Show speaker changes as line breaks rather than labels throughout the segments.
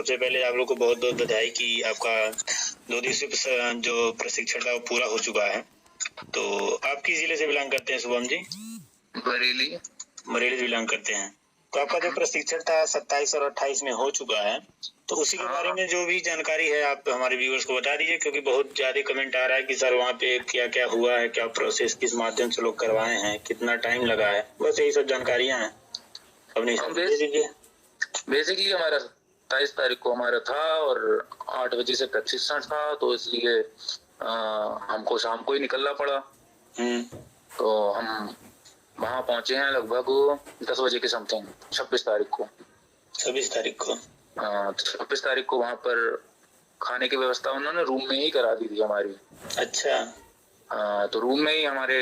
सबसे पहले आप लोग को बहुत बहुत बधाई कि आपका 2 दिवसीय जो प्रशिक्षण था वो पूरा हो चुका है। तो आप किस जिले से बिलोंग करते हैं शुभम जी?
बरेली
से बिलोंग करते हैं। तो आपका जो प्रशिक्षण था 27 और 28 में हो चुका है, तो उसी के बारे में जो भी जानकारी है आप हमारे व्यूअर्स को बता दीजिए, क्योंकि बहुत ज्यादा कमेंट आ रहा है कि सर वहाँ पे क्या क्या हुआ है, क्या प्रोसेस किस माध्यम से लोग करवाए हैं, कितना टाइम लगा है, बस यही सब जानकारियाँ हैं, अपने दे दीजिए।
बेसिकली हमारा 27 तारीख को हमारा था और 8 बजे से प्रशिक्षण था, तो इसलिए हमको शाम को ही निकलना पड़ा। तो हम वहाँ पहुंचे हैं लगभग 10 बजे के समथिंग 26 तारीख को।
26 तारीख को
26 तारीख को वहाँ पर खाने की व्यवस्था उन्होंने रूम में ही करा दी थी हमारी।
अच्छा।
तो रूम में ही हमारे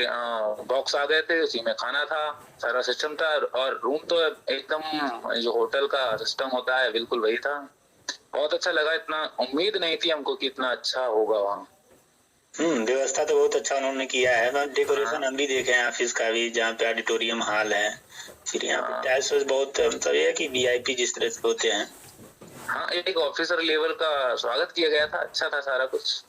बॉक्स आ गए थे, उसी में खाना था, सारा सिस्टम था। और रूम तो एकदम जो होटल का सिस्टम होता है बिल्कुल वही था। बहुत अच्छा लगा, इतना उम्मीद नहीं थी हमको कि इतना अच्छा होगा वहाँ।
व्यवस्था तो बहुत अच्छा उन्होंने किया है। डेकोरेशन हम भी देखे हैं ऑफिस का भी, जहाँ पे ऑडिटोरियम हॉल है, फिर यहाँ पे टाइल्स बहुत मतलब ये है कि VIP जिस तरह से होते हैं।
हाँ, एक ऑफिसर लेवल का स्वागत किया गया था, अच्छा था सारा कुछ।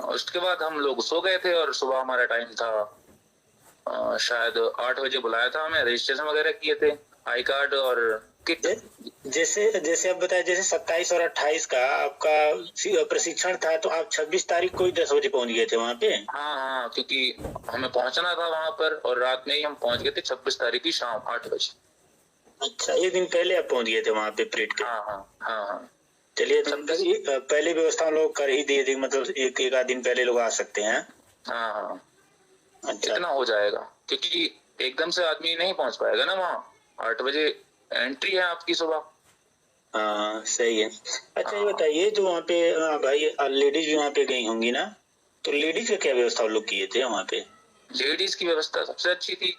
उसके बाद हम लोग सो गए थे और सुबह हमारा टाइम था शायद 8 बजे बुलाया था हमें, रजिस्ट्रेशन वगैरह किए थे, आई कार्ड और किट।
जैसे आप बताए, जैसे 27 और 28 का आपका प्रशिक्षण था, तो आप 26 तारीख को ही 10 बजे पहुंच गए थे वहाँ पे?
हाँ, क्योंकि हमें पहुंचना था वहाँ पर और रात में ही हम पहुंच गए थे 26 तारीख की शाम 8 बजे।
अच्छा, एक दिन पहले आप पहुंच गए थे वहाँ पे परेड के?
हाँ।
चलिए, पहले व्यवस्था हम लोग कर ही दिए थे, मतलब एक आध दिन पहले लोग आ सकते हैं।
हाँ।
अच्छा,
इतना हो जाएगा, क्योंकि एकदम से आदमी नहीं पहुंच पाएगा ना वहाँ। 8 बजे एंट्री है आपकी सुबह।
हाँ, सही है। अच्छा, ये बताइए, जो वहाँ पे भाई लेडीज भी वहाँ पे गई होंगी ना, तो लेडीज का क्या व्यवस्था लोग किए थे वहाँ पे?
लेडीज की व्यवस्था सबसे अच्छी थी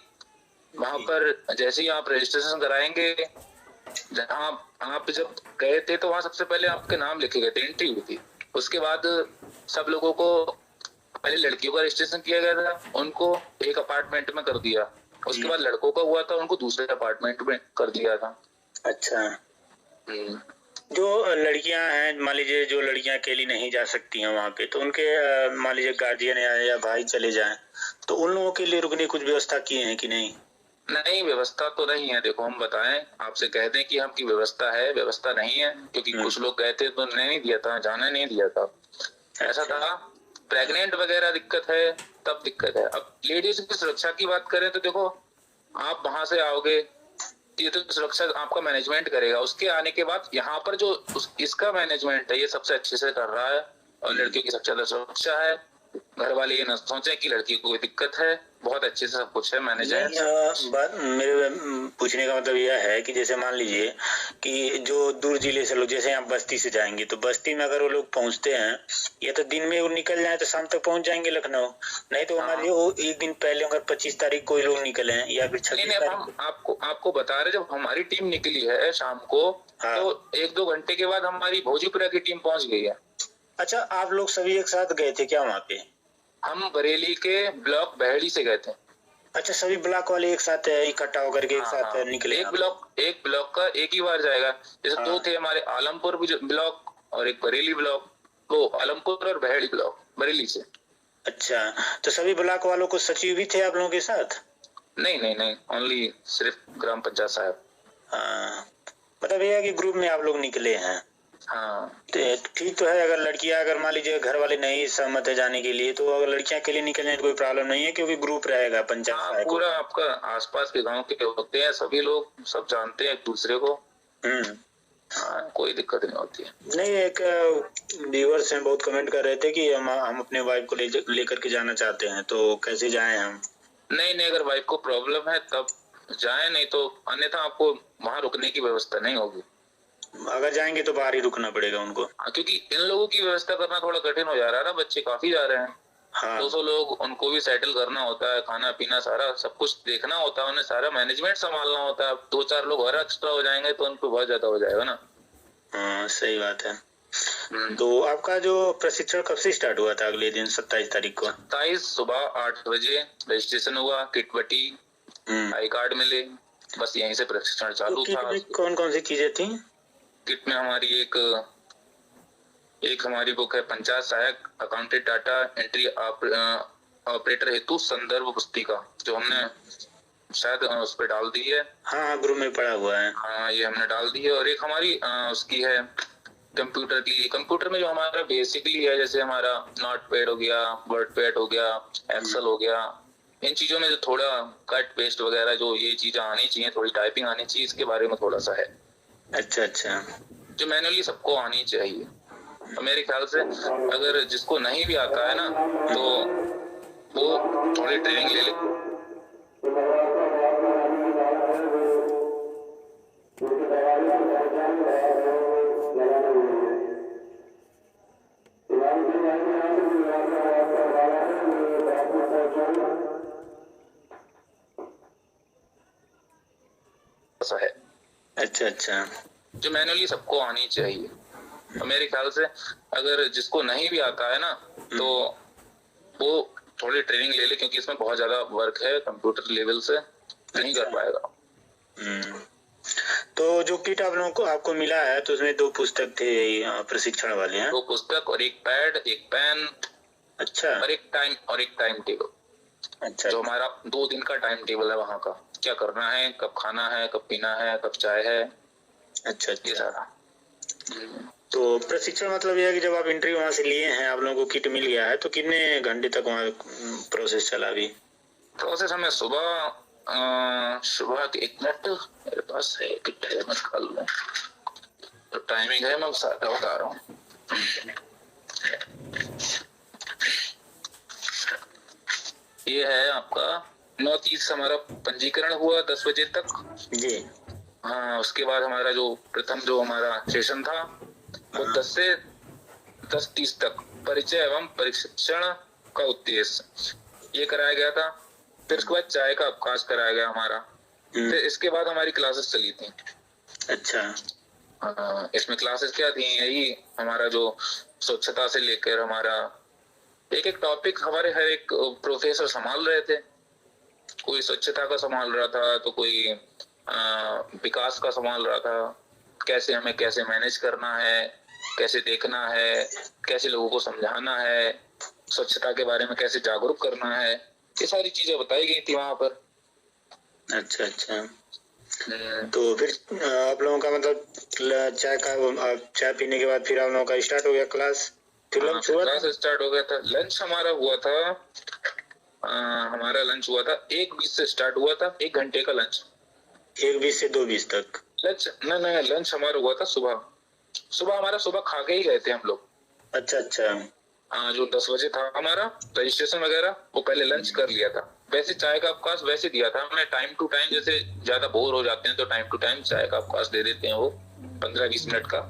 वहाँ पर। जैसे ही आप रजिस्ट्रेशन कराएंगे, जहाँ आप जब गए थे तो वहाँ सबसे पहले आपके नाम लिखे गए थे, एंट्री हुई थी। उसके बाद सब लोगों को, पहले लड़कियों का रजिस्ट्रेशन किया गया था, उनको एक अपार्टमेंट में कर दिया। उसके बाद लड़कों का हुआ था, उनको दूसरे अपार्टमेंट में कर दिया था।
अच्छा। जो लड़कियां हैं, मान लीजिए जो लड़कियां अकेली नहीं जा सकती हैं वहाँ पे, तो उनके मान लीजिए गार्जियन या भाई चले जाएं, तो उन लोगों के लिए रुकने कुछ व्यवस्था किए हैं कि नहीं?
नहीं, व्यवस्था तो नहीं है। देखो, हम बताएं आपसे, कह दें कि आपकी व्यवस्था है, व्यवस्था नहीं है, क्योंकि कुछ लोग गए थे तो नहीं दिया था, जाने नहीं दिया था। ऐसा था, प्रेग्नेंट वगैरह दिक्कत है तब दिक्कत है। अब लेडीज की सुरक्षा की बात करें तो देखो, आप वहां से आओगे, ये तो सुरक्षा आपका मैनेजमेंट करेगा। उसके आने के बाद यहाँ पर जो इसका मैनेजमेंट है, ये सबसे अच्छे से कर रहा है और लड़कियों की सबसे ज्यादा सुरक्षा है। घर वाले ये न सोचे कि लड़की को कोई दिक्कत है, बहुत अच्छे से सब कुछ है मैनेजमेंट।
मेरे पूछने का मतलब यह है कि जैसे मान लीजिए कि जो दूर जिले से लोग, जैसे यहाँ बस्ती से जाएंगे, तो बस्ती में अगर वो लोग पहुँचते हैं, या तो दिन में वो निकल जाए तो शाम तक पहुँच जाएंगे लखनऊ, नहीं तो मान लीजिए वो एक दिन पहले अगर 25 तारीख को लोग निकले हैं या फिर 26 तारीख।
आपको बता रहे, जब हमारी टीम निकली है शाम को, तो 1-2 घंटे के बाद हमारी भोजीपुरा की टीम पहुंच गई है।
अच्छा, आप लोग सभी एक साथ गए थे क्या वहाँ पे? हम
बरेली के ब्लॉक बहेड़ी से गए थे।
अच्छा, सभी ब्लॉक वाले एक साथ इकट्ठा होकर के एक साथ निकले?
एक ब्लॉक का एक ही बार जाएगा। जैसे 2 थे हमारे, आलमपुर ब्लॉक और एक बरेली ब्लॉक। वो आलमपुर और बहेड़ी ब्लॉक बरेली से।
अच्छा, तो सभी ब्लॉक वालों को सचिव भी थे आप लोगों के साथ?
नहीं, ओनली सिर्फ ग्राम पंचायत साहब।
मतलब यह है कि ग्रुप में आप लोग निकले हैं। ठीक तो है। अगर मान लीजिए घर वाले नहीं सहमत है जाने के लिए, तो अगर लड़कियां के लिए निकलने तो कोई प्रॉब्लम नहीं है, क्योंकि ग्रुप रहेगा पंचायत।
पूरा आपका आसपास के गांव के होते हैं, सभी लोग सब जानते हैं एक दूसरे को। कोई दिक्कत नहीं होती है।
नहीं, एक व्यूअर्स हैं बहुत कमेंट कर रहे थे कि हम अपने वाइफ को लेकर के जाना चाहते हैं, तो कैसे जाएं हम?
नहीं, अगर वाइफ को प्रॉब्लम है तब जाए, नहीं तो अन्यथा आपको वहाँ रुकने की व्यवस्था नहीं होगी।
अगर जाएंगे तो बाहर ही रुकना पड़ेगा उनको।
क्योंकि इन लोगों की व्यवस्था करना थोड़ा कठिन हो जा रहा है ना, बच्चे काफी जा रहे हैं। 200 लोग, उनको भी सेटल करना होता है, खाना पीना सारा सब कुछ देखना होता है, उन्हें सारा मैनेजमेंट संभालना होता है। 2-4 लोग और एक्स्ट्रा हो जाएंगे तो उनको बहुत ज्यादा हो जाएगा ना।
सही बात है। तो आपका जो प्रशिक्षण कब से स्टार्ट हुआ था? अगले दिन 27 तारीख को?
27 सुबह 8 बजे रजिस्ट्रेशन हुआ, किट बटी, आई कार्ड मिले, बस यहीं से प्रशिक्षण चालू था।
कौन कौन सी चीजें थी?
किट में हमारी एक हमारी बुक है पंचायत सहायक अकाउंटेंट डाटा एंट्री ऑपरेटर हेतु संदर्भ पुस्तिका, जो हमने शायद उस पर डाल दी है।
हाँ, ग्रुप में पड़ा हुआ है।
हाँ, ये हमने डाल दी है। और एक हमारी उसकी है कंप्यूटर की। कंप्यूटर में जो हमारा बेसिकली है, जैसे हमारा नोटपैड हो गया, वर्ड पैड हो गया, एक्सेल हो गया, इन चीजों में जो थोड़ा कट पेस्ट वगैरह जो ये चीजें आनी चाहिए, थोड़ी टाइपिंग आनी चाहिए, इसके बारे में थोड़ा सा है।
अच्छा अच्छा,
जो मैनुअली सबको आनी चाहिए। तो मेरे ख्याल से अगर जिसको नहीं भी आता है ना, तो वो थोड़ी ट्रेनिंग ले ले। है
अच्छा अच्छा,
जो मैनुअली सबको आनी चाहिए। तो मेरे ख्याल से अगर जिसको नहीं भी आता है ना, तो वो थोड़ी ट्रेनिंग ले ले, क्योंकि इसमें बहुत ज्यादा वर्क है, कंप्यूटर लेवल से नहीं कर पाएगा।
तो जो किट आप लोगों को आपको मिला है, तो उसमें 2 पुस्तक थे प्रशिक्षण वाले हैं?
2 पुस्तक और एक पैड, एक पेन।
अच्छा।
और एक टाइम टेबल।
अच्छा,
जो हमारा 2 दिन का टाइम टेबल है, वहाँ का क्या करना है, कब खाना है, कब पीना है, कब चाय है।
अच्छा
ये सारा।
तो प्रशिक्षण मतलब यह है कि जब आप एंट्री वहाँ से लिए हैं, आप लोगों को किट मिल गया है, तो कितने घंटे तक वहाँ प्रोसेस चला? अभी
प्रोसेस हमें सुबह के 1 मिनट मेरे पास है, किट है, मैं निकाल लूं। तो टाइमिंग है, मैं सारा बता रहा हूँ। ये है आपका 9:30 हमारा पंजीकरण हुआ 10 बजे तक
जी।
हाँ, उसके बाद हमारा जो प्रथम जो हमारा सेशन था वो 10 से 10:30 तक परिचय एवं प्रशिक्षण का उद्देश्य ये कराया गया था। फिर उसके बाद चाय का अवकाश कराया गया हमारा। फिर इसके बाद हमारी क्लासेस चली थी।
अच्छा।
इसमें क्लासेस क्या थी, यही हमारा जो स्वच्छता से लेकर हमारा एक टॉपिक हमारे हर एक प्रोफेसर संभाल रहे थे। कोई स्वच्छता का संभाल रहा था, तो कोई विकास का संभाल रहा था, कैसे मैनेज करना है, कैसे देखना है, कैसे लोगों को समझाना है, स्वच्छता के बारे में कैसे जागरूक करना है, ये सारी चीजें बताई गई थी वहां पर।
अच्छा अच्छा। तो फिर आप लोगों का मतलब चाय पीने के बाद फिर आप लोगों का स्टार्ट हो गया क्लास? फिर लंच हुआ?
क्लास स्टार्ट हो गया था। लंच हमारा हुआ था हमारा लंच हुआ था 1:20 से स्टार्ट हुआ था, 1 घंटे का लंच।
1:20 से 2:20 तक
लंच? नहीं, लंच हमारा हुआ था सुबह हमारा सुबह खा के ही गए थे हम लोग।
अच्छा अच्छा।
जो 10 बजे था हमारा रजिस्ट्रेशन वगैरह, वो पहले लंच कर लिया था। वैसे चाय का अवकाश वैसे दिया था हमने, टाइम टू टाइम। जैसे ज्यादा बोर हो जाते हैं तो टाइम टू टाइम चाय का अवकाश दे देते हैं, वो 15-20 मिनट का,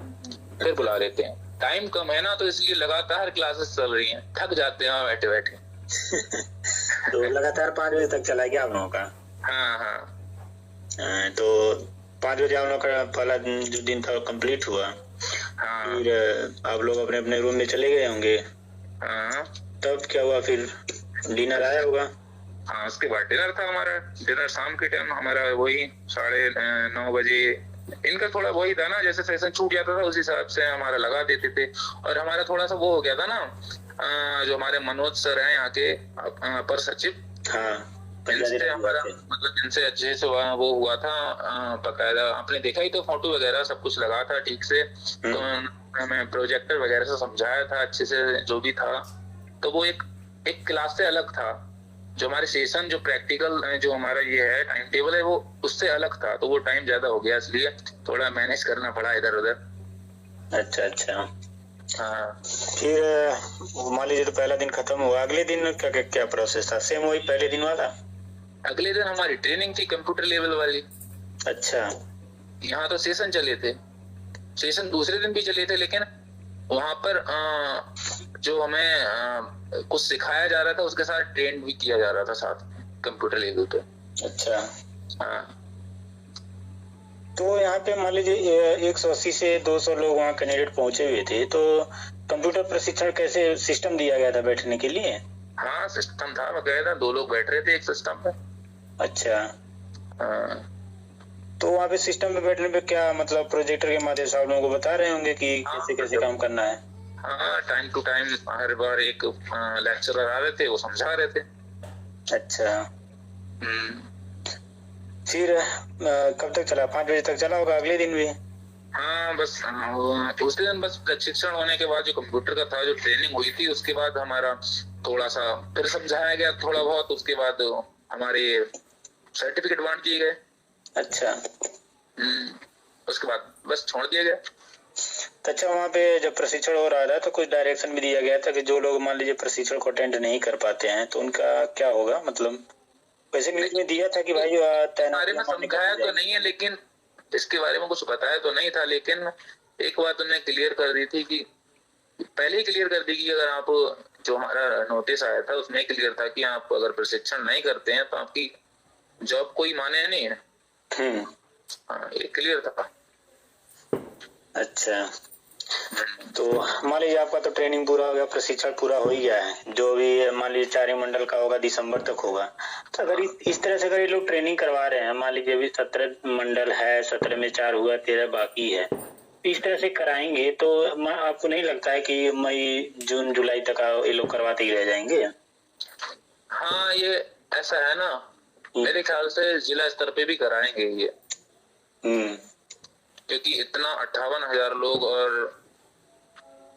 फिर बुला लेते हैं। टाइम कम है ना, तो इसलिए लगातार क्लासेस चल रही हैं, थक जाते हैं बैठे बैठे।
तो लगातार 5 बजे तक चला गया आप लोगों का?
हाँ।
तो 5 बजे आप लोगों का पहला जो दिन था कंप्लीट हुआ।
हाँ।
फिर आप लोग अपने अपने रूम में चले गए होंगे।
हाँ।
तब क्या हुआ? फिर डिनर आया होगा?
हाँ, उसके बाद डिनर था हमारा। डिनर शाम के टाइम हमारा वही 9:30 बजे। इनका थोड़ा वही था ना, जैसे सेशन छूट जाता था उस हिसाब से हमारा लगा देते थे। और हमारा थोड़ा सा वो हो गया था ना, जो हमारे मनोज सर हैं यहाँ के अपर सचिव,
हाँ,
इनसे हमारा मतलब इनसे अच्छे से वो हुआ था। बकायदा आपने देखा ही तो, फोटो वगैरह सब कुछ लगा था ठीक से। तो हमें प्रोजेक्टर वगैरह से समझाया था अच्छे से जो भी था। तो वो एक क्लास से अलग था। जो हमारे सेशन जो प्रैक्टिकल जो हमारा ये है टाइम टेबल है, वो उससे अलग था। तो वो टाइम ज्यादा हो गया, इसलिए थोड़ा मैनेज करना पड़ा इधर उधर।
अच्छा अच्छा।
हाँ।
फिर मान लीजिए तो पहला दिन खत्म हुआ, अगले दिन क्या प्रोसेस था? सेम वही पहले दिन वाला?
अगले दिन हमारी ट्रेनिंग थी कंप्यूटर लेवल वाली।
अच्छा।
यहाँ तो सेशन चले थे, सेशन दूसरे दिन भी चले थे, लेकिन वहां पर जो हमें कुछ सिखाया जा रहा था उसके साथ ट्रेन भी किया जा रहा था साथ कंप्यूटर लेवल पे।
अच्छा।
हाँ।
तो यहाँ पे मान लीजिए 180 से 200 लोग वहाँ कैंडिडेट पहुंचे हुए थे, तो कंप्यूटर प्रशिक्षण कैसे सिस्टम दिया गया था बैठने के लिए?
हाँ, सिस्टम था बकायदा, 2 लोग बैठ रहे थे एक सिस्टम पे।
अच्छा।
हाँ।
तो वहाँ पे सिस्टम पे बैठने पे क्या मतलब प्रोजेक्टर के माध्यम से आप लोगों को बता रहे होंगे कि कैसे कैसे काम करना है?
हाँ, टाइम टू टाइम हर बार एक लेक्चरर आ रहे थे, वो समझा रहे थे।
अच्छा,
हम्म।
फिर कब तक चला? 5 बजे तक चला होगा अगले दिन भी?
हाँ, बस उस दिन बस प्रशिक्षण होने के बाद जो कंप्यूटर का था, जो ट्रेनिंग हुई थी, उसके बाद हमारा थोड़ा सा फिर समझाया गया थोड़ा बहुत, उसके बाद हमारे सर्टिफिकेट बांट दिए गए।
अच्छा।
उसके बाद बस छोड़ दिया गया।
तो अच्छा, वहाँ पे जब प्रशिक्षण हो रहा था तो कुछ डायरेक्शन भी दिया गया था कि जो लोग मान लीजिए प्रशिक्षण को अटेंड नहीं कर पाते हैं तो उनका क्या होगा? मतलब वैसे न्यूज में दिया था कि भाई
इस बारे में समझाया तो नहीं है, लेकिन इसके बारे में कुछ बताया तो नहीं था, लेकिन एक बात उन्होंने क्लियर कर दी थी कि पहले ही क्लियर कर दी कि अगर आप, जो हमारा नोटिस आया था उसमें क्लियर था कि आप अगर प्रशिक्षण नहीं करते हैं तो आपकी जॉब कोई माने नहीं है। हाँ, ये क्लियर था।
अच्छा, तो मान लीजिए आपका तो ट्रेनिंग पूरा हो गया, प्रशिक्षण पूरा हो ही गया है, जो भी मान लीजिए 4 मंडल का होगा, दिसंबर तक होगा। तो अगर इस तरह से अगर ये लोग ट्रेनिंग करवा रहे हैं, मान लीजिए अभी 17 मंडल है, 17 में 4 हुआ, 13 बाकी है, इस तरह से कराएंगे तो आपको नहीं लगता है कि मई जून जुलाई तक ये लोग करवाते ही रह जाएंगे?
हाँ, ये ऐसा है ना, मेरे ख्याल से जिला स्तर पे भी कराएंगे ये। क्योंकि इतना 58,000 लोग और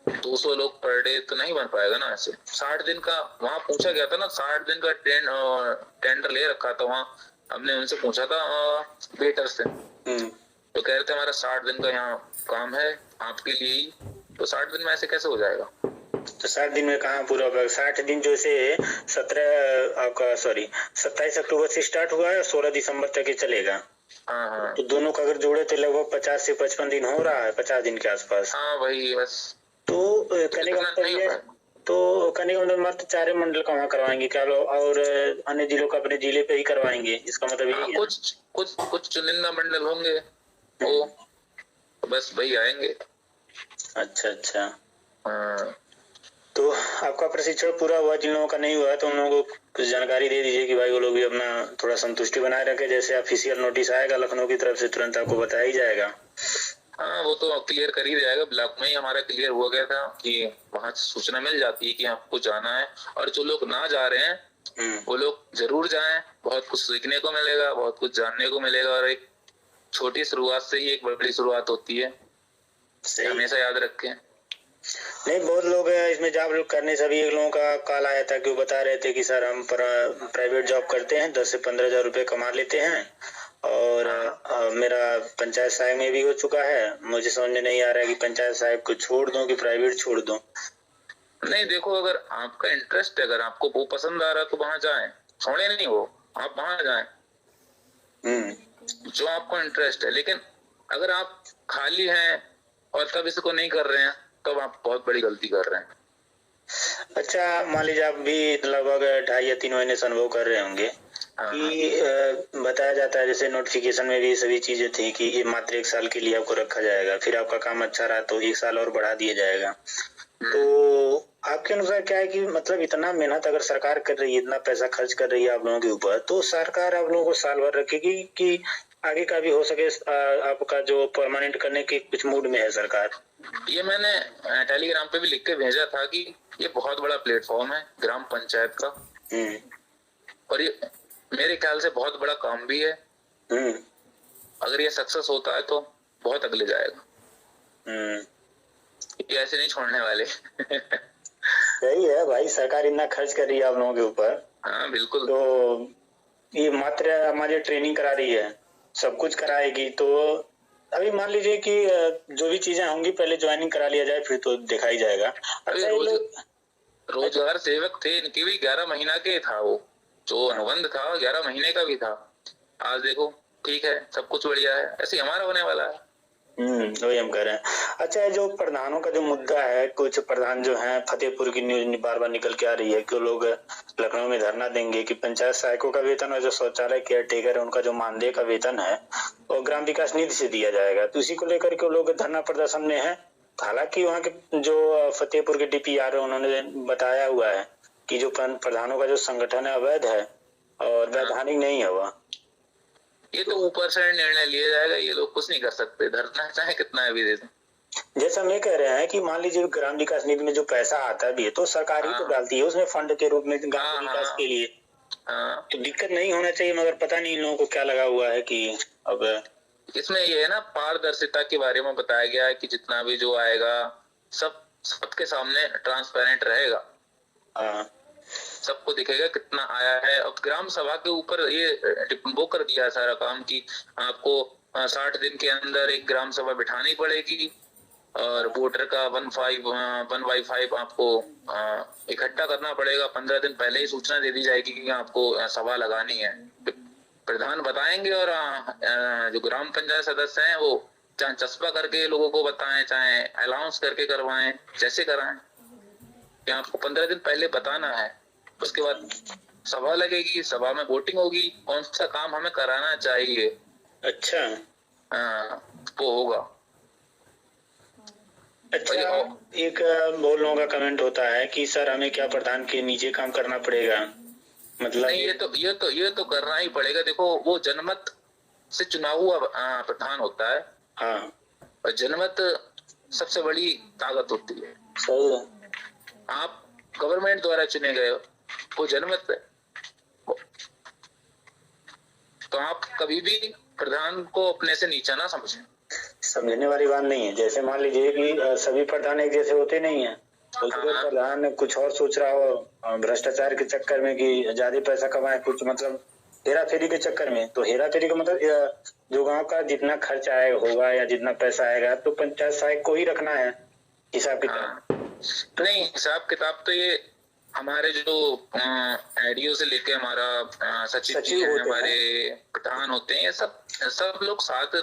200 लोग पर डे तो नहीं बन पाएगा ना ऐसे। 60 दिन का वहाँ पूछा गया था ना, 60 दिन का टेंडर ले रखा था वहाँ। हमने उनसे पूछा था वेटर से, तो कह रहे थे हमारा 60 दिन का यहाँ काम है आपके लिए ही, तो 60 दिन में ऐसे कैसे हो जाएगा?
तो 60 दिन में कहाँ पूरा होगा? 60 दिन जो से 27 अक्टूबर से स्टार्ट हुआ है, 16 दिसंबर तक ये चलेगा।
हाँ,
तो दोनों का अगर जोड़े तो लगभग 50 से 55 दिन हो रहा है, 50 दिन के आसपास।
हाँ, वही बस।
तो कहने का मतलब ये, तो कहने का मतलब मात्र 4 मंडल का वहाँ करवाएंगे क्या लोग, और अन्य जिलों का अपने जिले पे ही करवाएंगे? इसका मतलब यही है।
कुछ चुनिंदा मंडल होंगे वो, बस वही आएंगे।
अच्छा। तो आपका प्रशिक्षण पूरा हुआ, जिन लोगों का नहीं हुआ तो उन लोगों को कुछ जानकारी दे दीजिए कि भाई वो लोग भी अपना थोड़ा संतुष्टि बनाए रखे। जैसे ऑफिशियल नोटिस आएगा लखनऊ की तरफ से तुरंत आपको बताया ही जाएगा।
हाँ, वो तो क्लियर कर ही जाएगा। ब्लॉक में ही हमारा क्लियर हो गया था कि वहाँ से सूचना मिल जाती है कि आपको जाना है, और जो लोग ना जा रहे हैं वो लोग जरूर जाएं। बहुत कुछ सीखने को मिलेगा, बहुत कुछ जानने को मिलेगा, और एक छोटी शुरुआत से ही एक बड़ी शुरुआत होती है, हमेशा याद रखें।
नहीं, बहुत लोग इसमें जॉब करने से भी एक लोगों का कॉल आया था कि वो बता रहे थे कि सर हम प्राइवेट जॉब करते हैं, 10 से 15,000 रुपए कमा लेते हैं, और मेरा पंचायत सहायक में भी हो चुका है। मुझे समझ में नहीं आ रहा है कि पंचायत सहायक को छोड़ दूं कि प्राइवेट छोड़ दूं। नहीं,
देखो, अगर आपका इंटरेस्ट है, अगर आपको वो पसंद आ रहा है तो वहां जाएं, छोड़े नहीं वो, आप वहां जाएं जो आपको इंटरेस्ट है। लेकिन अगर आप खाली हैं और तब इसको नहीं कर रहे हैं तब आप बहुत बड़ी गलती कर रहे हैं।
अच्छा, मान लीजिए आप भी लगभग 2.5 या 3 महीने से अनुभव कर रहे होंगे कि बताया जाता है, जैसे नोटिफिकेशन में भी सभी चीजें थी कि ये मात्र 1 साल के लिए आपको रखा जाएगा, फिर आपका काम अच्छा रहा तो 1 साल और बढ़ा दिया जाएगा। तो आपके अनुसार क्या है कि मतलब इतना मेहनत अगर सरकार कर रही है, इतना पैसा खर्च कर रही है आप लोगों के ऊपर, तो सरकार आप लोगों को साल भर रखेगी कि आगे का भी हो सके आपका जो परमानेंट करने के कुछ मूड में है सरकार?
ये मैंने टेलीग्राम पे भी लिख के भेजा था कि ये बहुत बड़ा प्लेटफॉर्म है ग्राम पंचायत का, और ये मेरे ख्याल से बहुत बड़ा काम भी है। अगर ये सक्सेस होता है तो बहुत अगले जाएगा। ये ऐसे नहीं छोड़ने वाले।
सही है भाई, सरकार इतना खर्च कर रही है आप लोगों के ऊपर।
हाँ, बिल्कुल।
तो ये मात्र हमारी ट्रेनिंग करा रही है, सब कुछ कराएगी। तो अभी मान लीजिए कि जो भी चीजें होंगी पहले ज्वाइनिंग करा लिया जाए, फिर तो देखा ही जाएगा। अच्छा,
रोजगार सेवक थे, इनकी भी 11 महीना के था, वो जो अनुबंध था 11 महीने का भी था। आज देखो, ठीक है, सब कुछ बढ़िया है, ऐसे हमारा होने वाला है।
वही हम कह रहे हैं। अच्छा, जो प्रधानों का जो मुद्दा है, कुछ प्रधान जो हैं, फतेहपुर की न्यूज बार बार निकल के आ रही है कि लोग लखनऊ में धरना देंगे कि पंचायत सहायकों का वेतन और जो शौचालय केयर टेकर है उनका जो मानदेय का वेतन है वो ग्राम विकास निधि से दिया जाएगा। तो इसी को लेकर के लोग धरना प्रदर्शन में है। हालांकि वहाँ के जो फतेहपुर के DPR है उन्होंने बताया हुआ है कि जो प्रधानों का जो संगठन है अवैध है और वैधानिक नहीं है वह।
ये तो ऊपर से निर्णय लिया जाएगा, ये लोग कुछ नहीं कर सकते, धरना चाहे कितना भी दे दें।
जैसा हम ये कह रहे हैं कि मान लीजिए ग्राम विकास निधि में जो पैसा आता भी है तो सरकार ही तो डालती है उसमें फंड के रूप में ग्राम विकास के लिए। तो दिक्कत नहीं होना चाहिए, मगर पता नहीं इन लोगों को क्या लगा हुआ है कि अब
इसमें ये है ना, पारदर्शिता के बारे में बताया गया है कि जितना भी जो आएगा सबके सामने ट्रांसपेरेंट रहेगा, सबको दिखेगा कितना आया है। अब ग्राम सभा के ऊपर ये वो कर दिया है सारा काम कि आपको 60 दिन के अंदर एक ग्राम सभा बिठानी पड़ेगी और वोटर का 1/5 आपको इकट्ठा करना पड़ेगा। 15 दिन पहले ही सूचना दे दी जाएगी कि आपको सभा लगानी है। प्रधान बताएंगे और जो ग्राम पंचायत सदस्य हैं वो चाहे चस्पा करके लोगों को बताएं, चाहे अनाउंस करके करवाएं, जैसे कराएं। कि आपको 15 दिन पहले बताना है, उसके बाद सभा लगेगी, सभा में वोटिंग होगी, कौन सा काम हमें कराना चाहिए।
अच्छा,
वो होगा।
अच्छा, एक बहुत लोगों का कमेंट होता है कि सर हमें क्या प्रधान के नीचे काम करना पड़ेगा, मतलब
नहीं, ये तो करना ही पड़ेगा। देखो, वो जनमत से चुना हुआ प्रधान होता है।
हाँ,
और जनमत सबसे बड़ी ताकत होती है।
सही है।
आप गवर्नमेंट द्वारा चुने गए हो, वो जनमत है। तो आप कभी भी प्रधान को अपने से नीचा ना समझें।
समझने वाली बात नहीं है। जैसे मान लीजिए कि सभी प्रधान एक जैसे होते नहीं है, तो प्रधान कुछ और सोच रहा हो भ्रष्टाचार के चक्कर में कि ज्यादा पैसा कमाए, कुछ मतलब हेरा फेरी के चक्कर में। तो हेरा फेरी का मतलब जो गांव का जितना खर्च आएगा होगा या जितना पैसा आएगा तो पंचायत सहायक को ही रखना है हिसाब किताब।
नहीं, हिसाब किताब तो ये हमारे जो एडीओ से लेके हमारा सचिव जी हैं, हमारे प्रधान होते हैं, सब लोग साथ